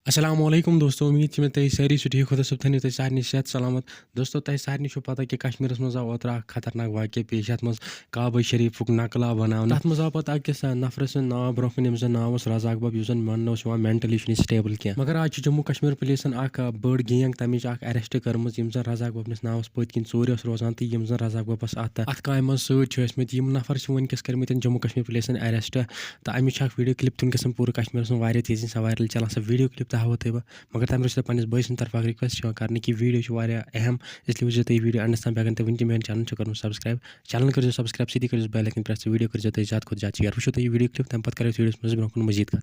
अस्सलामुअलैकुम दोस्तों, उम्मीद छे तह सारी ठीक खुदा सब थो तुम सारे सेहत सलामत। दोस्तों तह सारे पता कि कश्मीर मज आव ओतर खतरनाक वाक़ पेश अत मज काबा शरीफुक नकल आव बनाने। तथ मज आव पता अकिस नफर सुंद नाव ब्रोह कन यम नाव रज़ाक बब यु जन मन मेंटली स्टेबल कह, मगर आज जम्मू कश्मीर पुलिसन बड़ गैंग तमिच अरेस्ट कर्म यम जन रज़ाक बबनिस नावस पत किन चोर रोजान तो यम जन रज़ाक बबस अत काम मज सत यम नफर वनकस कर्मित जम्मू कश्मीर पुलिसन अरेस्ट। तो अमिच वीडियो क्लिप तुम गसन पूरे कश्मीर मज तेजी से वायरल चलान सा वीडियो क्लिप हावो तह बह, मगर तम रोज पे बई सद तरफ रिक्वेस्ट कर कि वीडियो अहम, इसलिए वो तुम वीडियो एंड तम अगर तुम वन चैनल कर सब्सक्राइब, चैनल कर सब्सक्राइब सीधी कर बेल आइकन प्रेस, वीडियो कर ज्यादा खुद ज्यादा शेयर। वो वीडियो क्लिप तम पे कर वीडियो मजीद कर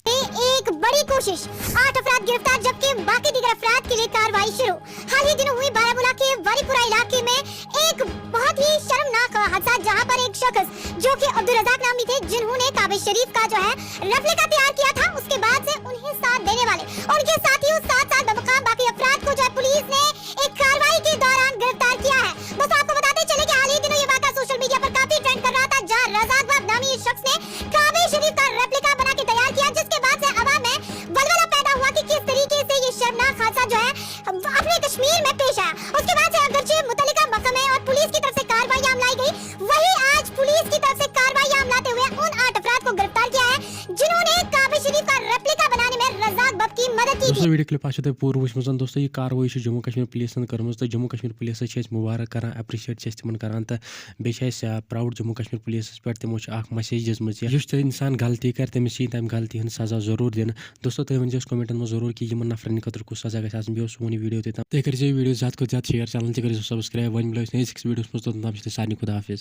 एक बड़ी कोशिश, 8 अफराद गिरफ्तार जबकि बाकी दीगर अफराद के लिए कार्रवाई शुरू। हाल ही दिनों हुई बारामूला के वारीपुरा इलाके में एक बहुत ही शर्मनाक हादसा, जहां पर एक शख्स जो कि अब्दुल रज़ाक नामी थे, जिन्होंने काबा शरीफ का जो है रेप्लिका तैयार किया था, उसके बाद से उन्हें साथ देने वाले और उनके साथियों साथ बमकाम बाकी अफराद को जो है पुलिस ने एक कार्रवाई के दौरान गिरफ्तार किया है। दोस्तों आपको बताते चले कि हाल ही दिनों ये वाक़या सोशल मीडिया पर काफी ट्रेंड कर रहा था, जहां रज़ाक बब नामी इस शख्स ने काबा शरीफ का रेप्लिका बना के तैयार किया, जिसके बाद से अवाम में वलवला पैदा हुआ कि किस तरीके से ये शर्मनाक हादसा जो है अपने कश्मीर में पेश आया। उसके बाद से अगरचे मुतल्लिका महकमे और पुलिस की तरफ से कार्रवाई लाई गई, वही आज पुलिस की तरफ से कार्रवाई लाते हुए उन 8 अफराद को गिरफ्तार किया है, जिन्होंने काबा शरीफ का रेप्लिका बनाने में रज़ाक बब की मदद की थी। वीडियो क्लिप आज पूर वुचम दोस्तों, यह कार्रवाई जम्मू कश्मीर पुलिसन कर्म, तो जम्मू कश्मीर पुलिस मुबारक कर एप्रिशिएट तिमन कर, तो base proud Jammu Kashmir police पे, तमो मैसेज दम इंसान गलती कर तमिस तम गलती हन सजा जरूर दिन। दोस्तों तुम वन कमेंटन में जरूर कि नफरन खतर कुछ सजा गई बे सोन वीडियो तुम कर वीडियो ज्यादा खुद ज्यादा शेयर, चैनल कर सब्सक्राइब। वन मिलो नई वीडियो मज सारे खुदा हाफिज।